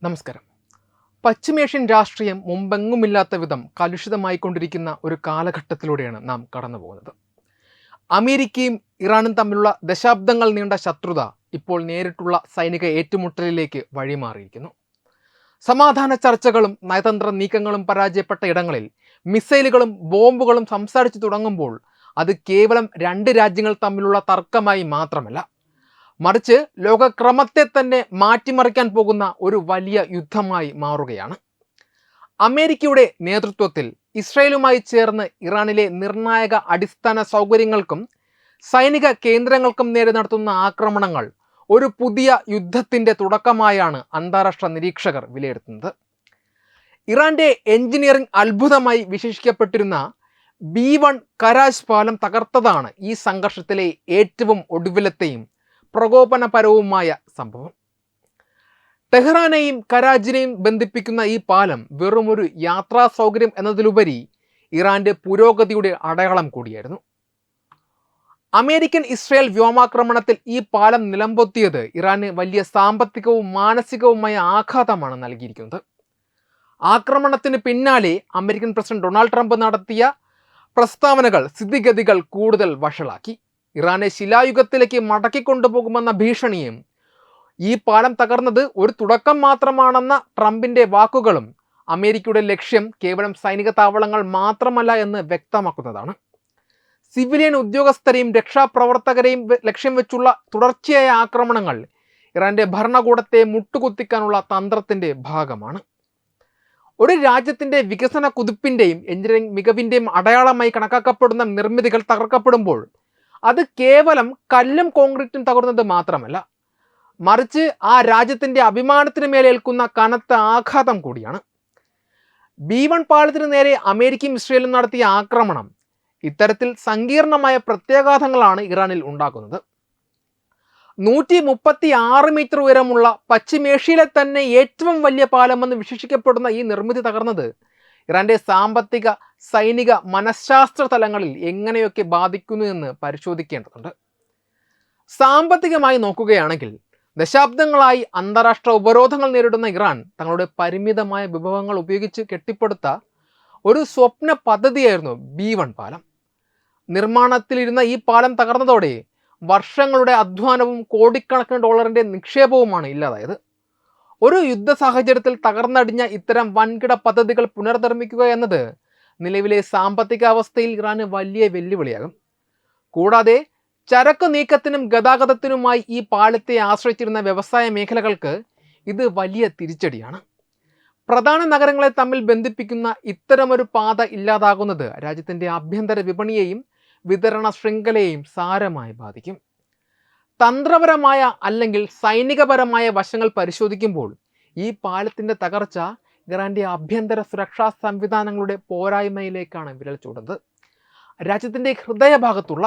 നമസ്കാരം. പശ്ചിമേഷ്യൻ രാഷ്ട്രീയം മുമ്പെങ്ങുമില്ലാത്ത വിധം കലുഷിതമായിക്കൊണ്ടിരിക്കുന്ന ഒരു കാലഘട്ടത്തിലൂടെയാണ് നാം കടന്നു പോകുന്നത്. അമേരിക്കയും ഇറാനും തമ്മിലുള്ള ദശാബ്ദങ്ങൾ നീണ്ട ശത്രുത ഇപ്പോൾ നേരിട്ടുള്ള സൈനിക ഏറ്റുമുട്ടലിലേക്ക് വഴിമാറിയിരിക്കുന്നു. സമാധാന ചർച്ചകളും നയതന്ത്ര നീക്കങ്ങളും പരാജയപ്പെട്ട ഇടങ്ങളിൽ മിസൈലുകളും ബോംബുകളും സംസാരിച്ചു തുടങ്ങുമ്പോൾ അത് കേവലം രണ്ട് രാജ്യങ്ങൾ തമ്മിലുള്ള തർക്കമായി മാത്രമല്ല, മറിച്ച് ലോകക്രമത്തെ തന്നെ മാറ്റിമറിക്കാൻ പോകുന്ന ഒരു വലിയ യുദ്ധമായി മാറുകയാണ്. അമേരിക്കയുടെ നേതൃത്വത്തിൽ ഇസ്രായേലുമായി ചേർന്ന് ഇറാനിലെ നിർണായക അടിസ്ഥാന സൗകര്യങ്ങൾക്കും സൈനിക കേന്ദ്രങ്ങൾക്കും നേരെ നടത്തുന്ന ആക്രമണങ്ങൾ ഒരു പുതിയ യുദ്ധത്തിൻ്റെ തുടക്കമായാണ് അന്താരാഷ്ട്ര നിരീക്ഷകർ വിലയിരുത്തുന്നത്. ഇറാന്റെ എഞ്ചിനീയറിംഗ് അത്ഭുതമായി വിശേഷിക്കപ്പെട്ടിരുന്ന B1 കരാജ് പാലം തകർത്തതാണ് ഈ സംഘർഷത്തിലെ ഏറ്റവും ഒടുവിലത്തെയും പ്രകോപനപരവുമായ സംഭവം. ടെഹ്റാനെയും കരാജിനെയും ബന്ധിപ്പിക്കുന്ന ഈ പാലം വെറുമൊരു യാത്രാ സൗകര്യം എന്നതിലുപരി ഇറാന്റെ പുരോഗതിയുടെ അടയാളം കൂടിയായിരുന്നു. അമേരിക്കൻ ഇസ്രായേൽ വ്യോമാക്രമണത്തിൽ ഈ പാലം നിലംപൊത്തിയത് ഇറാന് വലിയ സാമ്പത്തികവും മാനസികവുമായ ആഘാതമാണ് നൽകിയിരിക്കുന്നത്. ആക്രമണത്തിന് പിന്നാലെ അമേരിക്കൻ പ്രസിഡന്റ് ഡൊണാൾഡ് ട്രംപ് നടത്തിയ പ്രസ്താവനകൾ സ്ഥിതിഗതികൾ കൂടുതൽ വഷളാക്കി. ഇറാനെ ശിലായുഗത്തിലേക്ക് മടക്കിക്കൊണ്ടുപോകുമെന്ന ഭീഷണിയും ഈ പാലം തകർന്നത് ഒരു തുടക്കം മാത്രമാണെന്ന ട്രംപിന്റെ വാക്കുകളും അമേരിക്കയുടെ ലക്ഷ്യം കേവലം സൈനിക താവളങ്ങൾ മാത്രമല്ല എന്ന് വ്യക്തമാക്കുന്നതാണ്. സിവിലിയൻ ഉദ്യോഗസ്ഥരെയും രക്ഷാപ്രവർത്തകരെയും ലക്ഷ്യം വെച്ചുള്ള തുടർച്ചയായ ആക്രമണങ്ങൾ ഇറാന്റെ ഭരണകൂടത്തെ മുട്ടുകുത്തിക്കാനുള്ള തന്ത്രത്തിന്റെ ഭാഗമാണ്. ഒരു രാജ്യത്തിന്റെ വികസന കുതിപ്പിന്റെയും എഞ്ചിനീയറിംഗ് മികവിന്റെയും അടയാളമായി കണക്കാക്കപ്പെടുന്ന നിർമ്മിതികൾ തകർക്കപ്പെടുമ്പോൾ അത് കേവലം കല്ലും കോൺക്രീറ്റും തകർന്നത് മാത്രമല്ല, മറിച്ച് ആ രാജ്യത്തിന്റെ അഭിമാനത്തിന് മേലേൽക്കുന്ന കനത്ത ആഘാതം കൂടിയാണ്. B1 പാലത്തിന് നേരെ അമേരിക്കയും ഇസ്രായേലും നടത്തിയ ആക്രമണം ഇത്തരത്തിൽ സങ്കീർണമായ പ്രത്യാഘാതങ്ങളാണ് ഇറാനിൽ ഉണ്ടാക്കുന്നത്. 136 മീറ്റർ ഉയരമുള്ള പശ്ചിമേഷ്യയിലെ തന്നെ ഏറ്റവും വലിയ പാലമെന്ന് വിശേഷിക്കപ്പെടുന്ന ഈ നിർമ്മിതി തകർന്നത് ഇറാന്റെ സാമ്പത്തിക, സൈനിക, മനഃശാസ്ത്ര തലങ്ങളിൽ എങ്ങനെയൊക്കെ ബാധിക്കുന്നു എന്ന് പരിശോധിക്കേണ്ടതുണ്ട്. സാമ്പത്തികമായി നോക്കുകയാണെങ്കിൽ ദശാബ്ദങ്ങളായി അന്താരാഷ്ട്ര ഉപരോധങ്ങൾ നേരിടുന്ന ഇറാൻ തങ്ങളുടെ പരിമിതമായ വിഭവങ്ങൾ ഉപയോഗിച്ച് കെട്ടിപ്പടുത്ത ഒരു സ്വപ്ന പദ്ധതിയായിരുന്നു B1 പാലം. നിർമ്മാണത്തിലിരുന്ന ഈ പാലം തകർന്നതോടെ വർഷങ്ങളുടെ അധ്വാനവും കോടിക്കണക്കിന് ഡോളറിന്റെ നിക്ഷേപവുമാണ് ഇല്ലാതായത്. ഒരു യുദ്ധ സാഹചര്യത്തിൽ തകർന്നടിഞ്ഞ ഇത്തരം വൻകിട പദ്ധതികൾ പുനർനിർമ്മിക്കുക എന്നത് നിലവിലെ സാമ്പത്തിക അവസ്ഥയിൽ ഇറാന് വലിയ വെല്ലുവിളിയാകും. കൂടാതെ ചരക്ക് നീക്കത്തിനും ഗതാഗതത്തിനുമായി ഈ പാലത്തെ ആശ്രയിച്ചിരുന്ന വ്യവസായ മേഖലകൾക്ക് ഇത് വലിയ തിരിച്ചടിയാണ്. പ്രധാന നഗരങ്ങളെ തമ്മിൽ ബന്ധിപ്പിക്കുന്ന ഇത്തരമൊരു പാത ഇല്ലാതാകുന്നത് രാജ്യത്തിന്റെ ആഭ്യന്തര വിപണിയെയും വിതരണ ശൃംഖലയെയും സാരമായി ബാധിക്കും. തന്ത്രപരമായ അല്ലെങ്കിൽ സൈനികപരമായ വശങ്ങൾ പരിശോധിക്കുമ്പോൾ ഈ പാലത്തിന്റെ തകർച്ച ഇറാന്റെ ആഭ്യന്തര സുരക്ഷാ സംവിധാനങ്ങളുടെ പോരായ്മയിലേക്കാണ് വിരൽ ചൂടുന്നത്. രാജ്യത്തിന്റെ ഹൃദയഭാഗത്തുള്ള,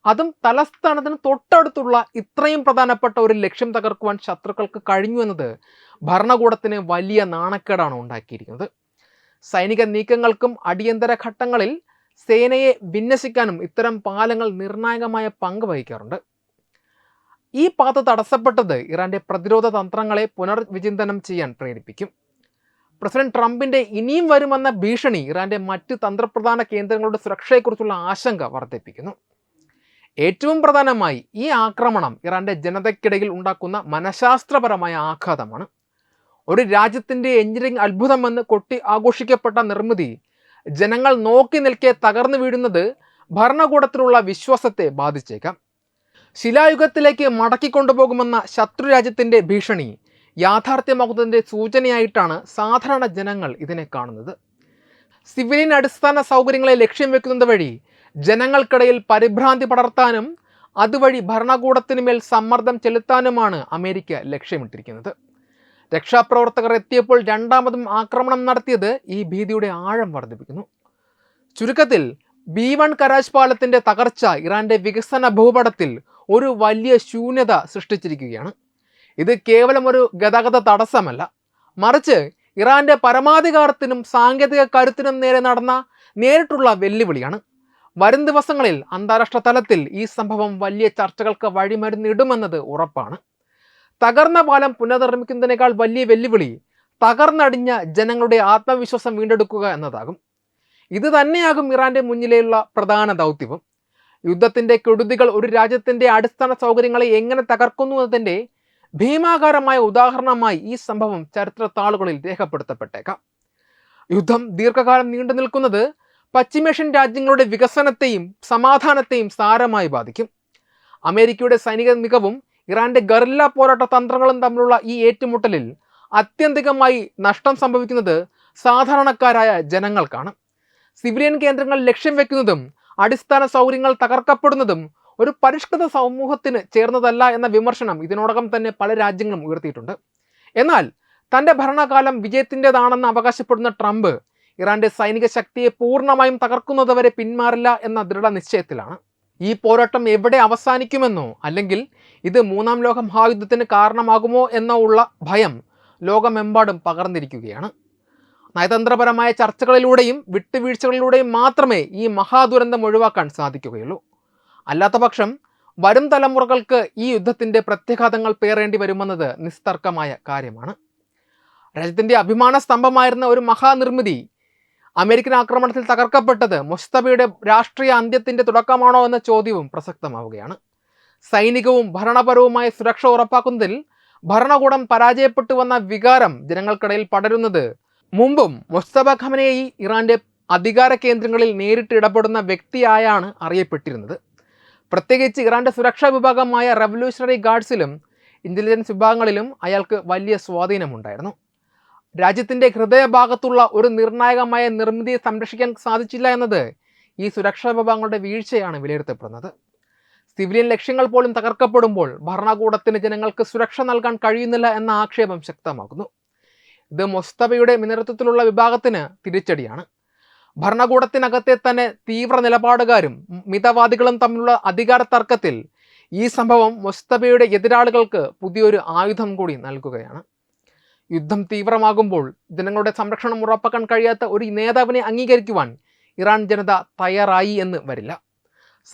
അതും തലസ്ഥാനത്തിന് തൊട്ടടുത്തുള്ള ഇത്രയും പ്രധാനപ്പെട്ട ഒരു ലക്ഷ്യം തകർക്കുവാൻ ശത്രുക്കൾക്ക് കഴിഞ്ഞു എന്നത് ഭരണകൂടത്തിന് വലിയ നാണക്കേടാണ് ഉണ്ടാക്കിയിരിക്കുന്നത്. സൈനിക നീക്കങ്ങൾക്കും അടിയന്തര ഘട്ടങ്ങളിൽ സേനയെ വിന്യസിക്കാനും ഇത്തരം പാലങ്ങൾ നിർണായകമായ പങ്ക് വഹിക്കാറുണ്ട്. ഈ പാത തടസ്സപ്പെട്ടത് ഇറാന്റെ പ്രതിരോധ തന്ത്രങ്ങളെ പുനർവിചിന്തനം ചെയ്യാൻ പ്രേരിപ്പിക്കും. പ്രസിഡന്റ് ട്രംപിന്റെ ഇനിയും വരുമെന്ന ഭീഷണി ഇറാന്റെ മറ്റ് തന്ത്രപ്രധാന കേന്ദ്രങ്ങളുടെ സുരക്ഷയെക്കുറിച്ചുള്ള ആശങ്ക വർദ്ധിപ്പിക്കുന്നു. ഏറ്റവും പ്രധാനമായി ഈ ആക്രമണം ഇറാന്റെ ജനതയ്ക്കിടയിൽ ഉണ്ടാക്കുന്ന മനഃശാസ്ത്രപരമായ ആഘാതമാണ്. ഒരു രാജ്യത്തിന്റെ എഞ്ചിനീയറിംഗ് അത്ഭുതമെന്ന് കൊട്ടി ആഘോഷിക്കപ്പെട്ട നിർമ്മിതി ജനങ്ങൾ നോക്കി നിൽക്കെ തകർന്നു വീഴുന്നത് ഭരണകൂടത്തിലുള്ള വിശ്വാസത്തെ ബാധിച്ചേക്കാം. ശിലായുഗത്തിലേക്ക് മടക്കിക്കൊണ്ടുപോകുമെന്ന ശത്രുരാജ്യത്തിന്റെ ഭീഷണി യാഥാർത്ഥ്യമാകുന്നതിൻ്റെ സൂചനയായിട്ടാണ് സാധാരണ ജനങ്ങൾ ഇതിനെ കാണുന്നത്. സിവിലിയൻ അടിസ്ഥാന സൗകര്യങ്ങളെ ലക്ഷ്യം വെക്കുന്നത് വഴി ജനങ്ങൾക്കിടയിൽ പരിഭ്രാന്തി പടർത്താനും അതുവഴി ഭരണകൂടത്തിന് മേൽ സമ്മർദ്ദം ചെലുത്താനുമാണ് അമേരിക്ക ലക്ഷ്യമിട്ടിരിക്കുന്നത്. രക്ഷാപ്രവർത്തകർ എത്തിയപ്പോൾ രണ്ടാമതും ആക്രമണം നടത്തിയത് ഈ ഭീതിയുടെ ആഴം വർദ്ധിപ്പിക്കുന്നു. ചുരുക്കത്തിൽ B1 കരാജ് പാലത്തിന്റെ തകർച്ച ഇറാന്റെ വികസന ഭൂപടത്തിൽ ഒരു വലിയ ശൂന്യത സൃഷ്ടിച്ചിരിക്കുകയാണ്. ഇത് കേവലം ഒരു ഗതാഗത തടസ്സമല്ല, മറിച്ച് ഇറാന്റെ പരമാധികാരത്തിനും സാങ്കേതിക കരുത്തിനും നേരെ നടന്ന നേരിട്ടുള്ള വെല്ലുവിളിയാണ്. വരും ദിവസങ്ങളിൽ അന്താരാഷ്ട്ര തലത്തിൽ ഈ സംഭവം വലിയ ചർച്ചകൾക്ക് വഴിമരുന്നിടുമെന്നത് ഉറപ്പാണ്. തകർന്ന പാലം പുനർനിർമ്മിക്കുന്നതിനേക്കാൾ വലിയ വെല്ലുവിളി തകർന്നടിഞ്ഞ ജനങ്ങളുടെ ആത്മവിശ്വാസം വീണ്ടെടുക്കുക എന്നതാകും. ഇത് തന്നെയാകും ഇറാന്റെ മുന്നിലുള്ള പ്രധാന ദൗത്യവും. യുദ്ധത്തിന്റെ കെടുതികൾ ഒരു രാജ്യത്തിന്റെ അടിസ്ഥാന സൗകര്യങ്ങളെ എങ്ങനെ തകർക്കുന്നു എന്നതിന്റെ ഭീമാകാരമായ ഉദാഹരണമായി ഈ സംഭവം ചരിത്ര താളുകളിൽ രേഖപ്പെടുത്തപ്പെട്ടേക്കാം. യുദ്ധം ദീർഘകാലം നീണ്ടു നിൽക്കുന്നത് പശ്ചിമേഷ്യൻ രാജ്യങ്ങളുടെ വികസനത്തെയും സമാധാനത്തെയും സാരമായി ബാധിക്കും. അമേരിക്കയുടെ സൈനിക മികവും ഇറാന്റെ ഗറില്ല പോരാട്ട തന്ത്രങ്ങളും തമ്മിലുള്ള ഈ ഏറ്റുമുട്ടലിൽ അത്യന്തികമായി നഷ്ടം സംഭവിക്കുന്നത് സാധാരണക്കാരായ ജനങ്ങൾക്കാണ്. സിവിലിയൻ കേന്ദ്രങ്ങൾ ലക്ഷ്യം വെക്കുന്നതും അടിസ്ഥാന സൗകര്യങ്ങൾ തകർക്കപ്പെടുന്നതും ഒരു പരിഷ്കൃത സമൂഹത്തിന് ചേർന്നതല്ല എന്ന വിമർശനം ഇതിനോടകം തന്നെ പല രാജ്യങ്ങളും ഉയർത്തിയിട്ടുണ്ട്. എന്നാൽ തൻ്റെ ഭരണകാലം വിജയത്തിൻ്റെതാണെന്ന് അവകാശപ്പെടുന്ന ട്രംപ് ഇറാന്റെ സൈനിക ശക്തിയെ പൂർണ്ണമായും തകർക്കുന്നതുവരെ പിന്മാറില്ല എന്ന ദൃഢനിശ്ചയത്തിലാണ്. ഈ പോരാട്ടം എവിടെ അവസാനിക്കുമെന്നോ അല്ലെങ്കിൽ ഇത് മൂന്നാം ലോക മഹായുദ്ധത്തിന് കാരണമാകുമോ എന്നോ ഉള്ള ഭയം ലോകമെമ്പാടും പകർന്നിരിക്കുകയാണ്. നയതന്ത്രപരമായ ചർച്ചകളിലൂടെയും വിട്ടുവീഴ്ചകളിലൂടെയും മാത്രമേ ഈ മഹാദുരന്തം ഒഴിവാക്കാൻ സാധിക്കുകയുള്ളൂ. അല്ലാത്തപക്ഷം വരും തലമുറകൾക്ക് ഈ യുദ്ധത്തിൻ്റെ പ്രത്യാഘാതങ്ങൾ പേറേണ്ടി വരുമെന്നത് നിസ്തർക്കമായ കാര്യമാണ്. രാജ്യത്തിൻ്റെ അഭിമാന സ്തംഭമായിരുന്ന ഒരു മഹാനിർമ്മിതി അമേരിക്കൻ ആക്രമണത്തിൽ തകർക്കപ്പെട്ടത് മുസ്തഫയുടെ രാഷ്ട്രീയ അന്ത്യത്തിൻ്റെ തുടക്കമാണോ എന്ന ചോദ്യവും പ്രസക്തമാവുകയാണ്. സൈനികവും ഭരണപരവുമായ സുരക്ഷ ഉറപ്പാക്കുന്നതിൽ ഭരണകൂടം പരാജയപ്പെട്ടു വന്ന വികാരം ജനങ്ങൾക്കിടയിൽ പടരുന്നത് മുമ്പും മുസ്തഫ ഖമനേയി ഇറാന്റെ അധികാര കേന്ദ്രങ്ങളിൽ നേരിട്ട് ഇടപെടുന്ന വ്യക്തിയായാണ് അറിയപ്പെട്ടിരുന്നത്. പ്രത്യേകിച്ച് ഇറാന്റെ സുരക്ഷാ വിഭാഗമായ റവല്യൂഷണറി ഗാർഡ്സിലും ഇന്റലിജൻസ് വിഭാഗങ്ങളിലും അയാൾക്ക് വലിയ സ്വാധീനമുണ്ടായിരുന്നു. രാജ്യത്തിൻ്റെ ഹൃദയഭാഗത്തുള്ള ഒരു നിർണായകമായ നിർമ്മിതിയെ സംരക്ഷിക്കാൻ സാധിച്ചില്ല എന്നത് ഈ സുരക്ഷാ വിഭാഗങ്ങളുടെ വീഴ്ചയാണ് വിലയിരുത്തപ്പെടുന്നത്. സിവിലിയൻ ലക്ഷ്യങ്ങൾ പോലും തകർക്കപ്പെടുമ്പോൾ ഭരണകൂടത്തിന് ജനങ്ങൾക്ക് സുരക്ഷ നൽകാൻ കഴിയുന്നില്ല എന്ന ആക്ഷേപം ശക്തമാകുന്നു. ഇത് മുസ്തഫയുടെ നേതൃത്വത്തിലുള്ള വിഭാഗത്തിന് തിരിച്ചടിയാണ്. ഭരണകൂടത്തിനകത്തെ തന്നെ തീവ്ര നിലപാടുകാരും മിതവാദികളും തമ്മിലുള്ള അധികാര തർക്കത്തിൽ ഈ സംഭവം മുസ്തഫയുടെ എതിരാളികൾക്ക് പുതിയൊരു ആയുധം കൂടി നൽകുകയാണ്. യുദ്ധം തീവ്രമാകുമ്പോൾ ജനങ്ങളുടെ സംരക്ഷണം ഉറപ്പാക്കാൻ കഴിയാത്ത ഒരു നേതാവിനെ അംഗീകരിക്കുവാൻ ഇറാൻ ജനത തയ്യാറായി എന്ന് വരില്ല.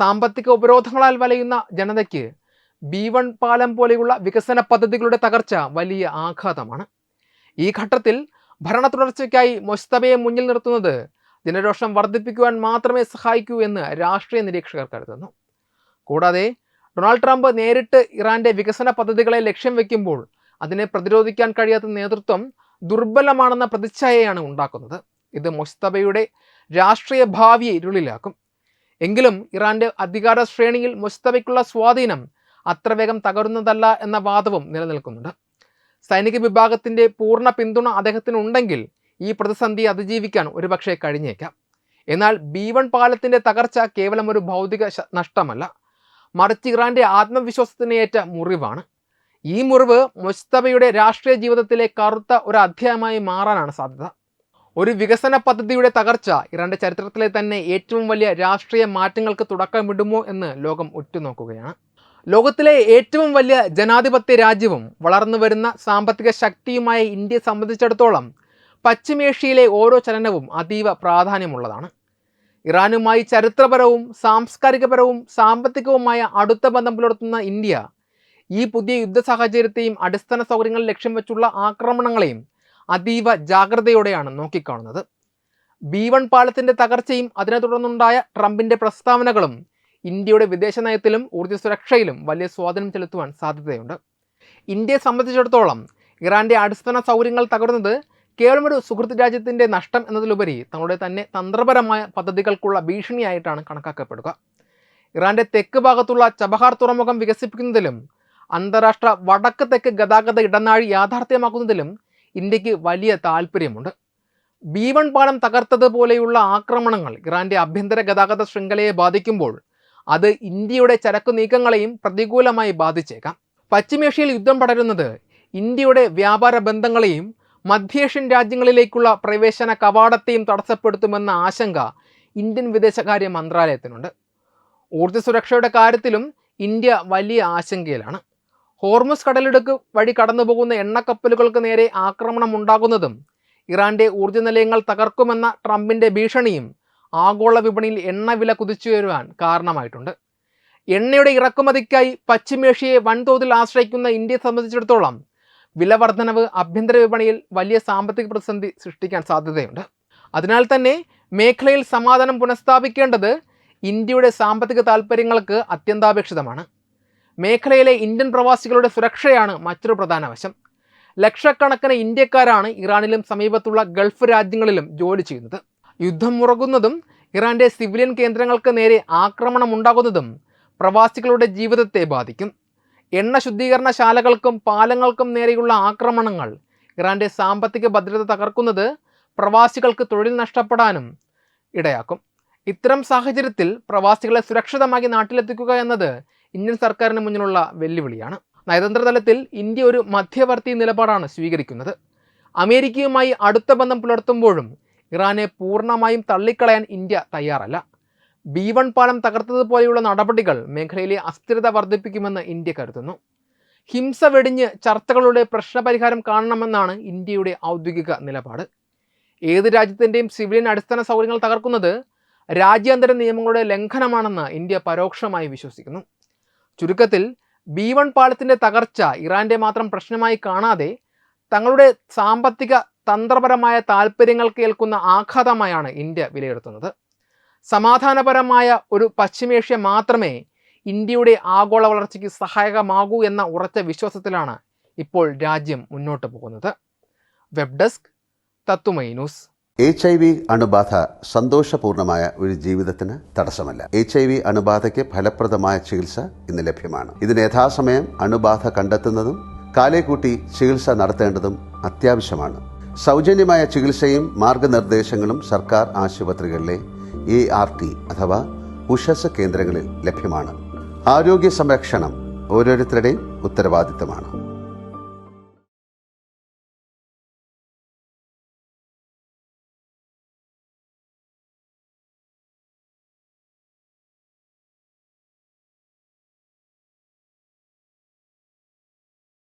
സാമ്പത്തിക ഉപരോധങ്ങളാൽ വലയുന്ന ജനതയ്ക്ക് B1 പാലം പോലെയുള്ള വികസന പദ്ധതികളുടെ തകർച്ച വലിയ ആഘാതമാണ്. ഈ ഘട്ടത്തിൽ ഭരണ തുടർച്ചയ്ക്കായി മുസ്തഫയെ മുന്നിൽ നിർത്തുന്നത് ജനരോഷം വർദ്ധിപ്പിക്കുവാൻ മാത്രമേ സഹായിക്കൂ എന്ന് രാഷ്ട്രീയ നിരീക്ഷകർ കരുതുന്നു. കൂടാതെ ഡൊണാൾഡ് ട്രംപ് നേരിട്ട് ഇറാന്റെ വികസന പദ്ധതികളെ ലക്ഷ്യം വയ്ക്കുമ്പോൾ അതിനെ പ്രതിരോധിക്കാൻ കഴിയാത്ത നേതൃത്വം ദുർബലമാണെന്ന പ്രതിച്ഛായയാണ് ഉണ്ടാക്കുന്നത്. ഇത് മുസ്തഫയുടെ രാഷ്ട്രീയ ഭാവിയെ ഇരുളിലാക്കും. എങ്കിലും ഇറാന്റെ അധികാര ശ്രേണിയിൽ മുസ്തഫയ്ക്കുള്ള സ്വാധീനം അത്ര വേഗം തകരുന്നതല്ല എന്ന വാദവും നിലനിൽക്കുന്നുണ്ട്. സൈനിക വിഭാഗത്തിൻ്റെ പൂർണ്ണ പിന്തുണ അദ്ദേഹത്തിനുണ്ടെങ്കിൽ ഈ പ്രതിസന്ധി അതിജീവിക്കാൻ ഒരുപക്ഷെ കഴിഞ്ഞേക്കാം. എന്നാൽ B1 പാലത്തിൻ്റെ തകർച്ച കേവലം ഒരു ഭൗതിക നഷ്ടമല്ല, മറിച്ച് ഇറാന്റെ ആത്മവിശ്വാസത്തിന് ഏറ്റ മുറിവാണ്. ഈ മുറിവ് മുസ്തഫയുടെ രാഷ്ട്രീയ ജീവിതത്തിലെ കറുത്ത ഒരു അധ്യായമായി മാറാനാണ് സാധ്യത. ഒരു വികസന പദ്ധതിയുടെ തകർച്ച ഇറാന്റെ ചരിത്രത്തിലെ തന്നെ ഏറ്റവും വലിയ രാഷ്ട്രീയ മാറ്റങ്ങൾക്ക് തുടക്കമിടുമോ എന്ന് ലോകം ഉറ്റുനോക്കുകയാണ്. ലോകത്തിലെ ഏറ്റവും വലിയ ജനാധിപത്യ രാജ്യവും വളർന്നു വരുന്ന സാമ്പത്തിക ശക്തിയുമായ ഇന്ത്യയെ സംബന്ധിച്ചിടത്തോളം പശ്ചിമേഷ്യയിലെ ഓരോ ചലനവും അതീവ പ്രാധാന്യമുള്ളതാണ്. ഇറാനുമായി ചരിത്രപരവും സാംസ്കാരികപരവും സാമ്പത്തികവുമായ അടുത്ത ബന്ധം പുലർത്തുന്ന ഇന്ത്യ ഈ പുതിയ യുദ്ധ സാഹചര്യത്തെയും അടിസ്ഥാന സൗകര്യങ്ങൾ ലക്ഷ്യം വെച്ചുള്ള ആക്രമണങ്ങളെയും അതീവ ജാഗ്രതയോടെയാണ് നോക്കിക്കാണുന്നത്. B1 പാലത്തിൻ്റെ തകർച്ചയും അതിനെ തുടർന്നുണ്ടായ ട്രംപിൻ്റെ പ്രസ്താവനകളും ഇന്ത്യയുടെ വിദേശ നയത്തിലും ഊർജ്ജ സുരക്ഷയിലും വലിയ സ്വാധീനം ചെലുത്തുവാൻ സാധ്യതയുണ്ട്. ഇന്ത്യയെ സംബന്ധിച്ചിടത്തോളം ഇറാന്റെ അടിസ്ഥാന സൗകര്യങ്ങൾ തകർന്നത് കേവലം ഒരു സുഹൃത്ത് രാജ്യത്തിൻ്റെ നഷ്ടം എന്നതിലുപരി തങ്ങളുടെ തന്നെ തന്ത്രപരമായ പദ്ധതികൾക്കുള്ള ഭീഷണിയായിട്ടാണ് കണക്കാക്കപ്പെടുക. ഇറാന്റെ തെക്ക് ഭാഗത്തുള്ള ചബഹാർ തുറമുഖം വികസിപ്പിക്കുന്നതിലും അന്താരാഷ്ട്ര വടക്ക് തെക്ക് ഗതാഗത ഇടനാഴി യാഥാർത്ഥ്യമാക്കുന്നതിലും ഇന്ത്യക്ക് വലിയ താല്പര്യമുണ്ട്. B1 പാലം തകർത്തതുപോലെയുള്ള ആക്രമണങ്ങൾ ഇറാന്റെ ആഭ്യന്തര ഗതാഗത ശൃംഖലയെ ബാധിക്കുമ്പോൾ അത് ഇന്ത്യയുടെ ചരക്കു നീക്കങ്ങളെയും പ്രതികൂലമായി ബാധിച്ചേക്കാം. പശ്ചിമേഷ്യയിൽ യുദ്ധം പടരുന്നത് ഇന്ത്യയുടെ വ്യാപാര ബന്ധങ്ങളെയും മധ്യേഷ്യൻ രാജ്യങ്ങളിലേക്കുള്ള പ്രവേശന കവാടത്തെയും തടസ്സപ്പെടുത്തുമെന്ന ആശങ്ക ഇന്ത്യൻ വിദേശകാര്യ മന്ത്രാലയത്തിനുണ്ട്. ഊർജ്ജ സുരക്ഷയുടെ കാര്യത്തിലും ഇന്ത്യ വലിയ ആശങ്കയിലാണ്. ഹോർമുസ് കടലിടുക്ക് വഴി കടന്നുപോകുന്ന എണ്ണക്കപ്പലുകൾക്ക് നേരെ ആക്രമണം ഉണ്ടാകുന്നതും ഇറാന്റെ ഊർജ്ജ നിലയങ്ങൾ തകർക്കുമെന്ന ട്രംപിൻ്റെ ഭീഷണിയും ആഗോള വിപണിയിൽ എണ്ണവില കുതിച്ചുയരുവാൻ കാരണമായിട്ടുണ്ട്. എണ്ണയുടെ ഇറക്കുമതിക്കായി പശ്ചിമേഷ്യയെ വൻതോതിൽ ആശ്രയിക്കുന്ന ഇന്ത്യയെ സംബന്ധിച്ചിടത്തോളം വിലവർദ്ധനവ് ആഭ്യന്തര വിപണിയിൽ വലിയ സാമ്പത്തിക പ്രതിസന്ധി സൃഷ്ടിക്കാൻ സാധ്യതയുണ്ട്. അതിനാൽ തന്നെ മേഖലയിൽ സമാധാനം പുനഃസ്ഥാപിക്കേണ്ടത് ഇന്ത്യയുടെ സാമ്പത്തിക താൽപ്പര്യങ്ങൾക്ക് അത്യന്താപേക്ഷിതമാണ്. മേഖലയിലെ ഇന്ത്യൻ പ്രവാസികളുടെ സുരക്ഷയാണ് മറ്റൊരു പ്രധാന വശം. ലക്ഷക്കണക്കിന് ഇന്ത്യക്കാരാണ് ഇറാനിലും സമീപത്തുള്ള ഗൾഫ് രാജ്യങ്ങളിലും ജോലി ചെയ്യുന്നത്. യുദ്ധം മുറുകുന്നതും ഇറാന്റെ സിവിലിയൻ കേന്ദ്രങ്ങൾക്ക് നേരെ ആക്രമണം ഉണ്ടാകുന്നതും പ്രവാസികളുടെ ജീവിതത്തെ ബാധിക്കും. എണ്ണ ശുദ്ധീകരണശാലകൾക്കും പാലങ്ങൾക്കും നേരെയുള്ള ആക്രമണങ്ങൾ ഇറാന്റെ സാമ്പത്തിക ഭദ്രത തകർക്കുന്നത് പ്രവാസികൾക്ക് തൊഴിൽ നഷ്ടപ്പെടാനും ഇടയാക്കും. ഇത്തരം സാഹചര്യത്തിൽ പ്രവാസികളെ സുരക്ഷിതമാക്കി നാട്ടിലെത്തിക്കുക എന്നത് ഇന്ത്യൻ സർക്കാരിന് മുന്നിലുള്ള വെല്ലുവിളിയാണ്. നയതന്ത്ര തലത്തിൽ ഇന്ത്യ ഒരു മധ്യവർത്തി നിലപാടാണ് സ്വീകരിക്കുന്നത്. അമേരിക്കയുമായി അടുത്ത ബന്ധം പുലർത്തുമ്പോഴും ഇറാനെ പൂർണ്ണമായും തള്ളിക്കളയാൻ ഇന്ത്യ തയ്യാറല്ല. B1 പാലം തകർത്തതുപോലെയുള്ള നടപടികൾ മേഖലയിലെ അസ്ഥിരത വർദ്ധിപ്പിക്കുമെന്ന് ഇന്ത്യ കരുതുന്നു. ഹിംസ വെടിഞ്ഞ് ചർച്ചകളുടെ പ്രശ്നപരിഹാരം കാണണമെന്നാണ് ഇന്ത്യയുടെ ഔദ്യോഗിക നിലപാട്. ഏത് രാജ്യത്തിൻ്റെയും സിവിലിയൻ അടിസ്ഥാന സൗകര്യങ്ങൾ തകർക്കുന്നത് രാജ്യാന്തര നിയമങ്ങളുടെ ലംഘനമാണെന്ന് ഇന്ത്യ പരോക്ഷമായി വിശ്വസിക്കുന്നു. ചുരുക്കത്തിൽ B1 പാലത്തിൻ്റെ തകർച്ച ഇറാന്റെ മാത്രം പ്രശ്നമായി കാണാതെ തങ്ങളുടെ സാമ്പത്തിക തന്ത്രപരമായ താൽപ്പര്യങ്ങൾക്ക് ഏൽക്കുന്ന ആഘാതമായാണ് ഇന്ത്യ വിലയിരുത്തുന്നത്. സമാധാനപരമായ ഒരു പശ്ചിമേഷ്യ മാത്രമേ ഇന്ത്യയുടെ ആഗോള വളർച്ചയ്ക്ക് സഹായകമാകൂ എന്ന ഉറച്ച വിശ്വാസത്തിലാണ് ഇപ്പോൾ രാജ്യം മുന്നോട്ട് പോകുന്നത്. വെബ് ഡെസ്ക് തത്തുമൈ ന്യൂസ്. HIV അണുബാധ സന്തോഷപൂർണമായ ഒരു ജീവിതത്തിന് തടസ്സമല്ല. HIV അണുബാധയ്ക്ക് ഫലപ്രദമായ ചികിത്സ ഇന്ന് ലഭ്യമാണ്. ഇതിന് യഥാസമയം അണുബാധ കണ്ടെത്തുന്നതും കാലേക്കൂട്ടി ചികിത്സ നടത്തേണ്ടതും അത്യാവശ്യമാണ്. സൗജന്യമായ ചികിത്സയും മാർഗനിർദ്ദേശങ്ങളും സർക്കാർ ആശുപത്രികളിലെ ART അഥവാ ഉഷസ് കേന്ദ്രങ്ങളിൽ ലഭ്യമാണ്. ആരോഗ്യ സംരക്ഷണം ഓരോരുത്തരുടെയും ഉത്തരവാദിത്തമാണ്.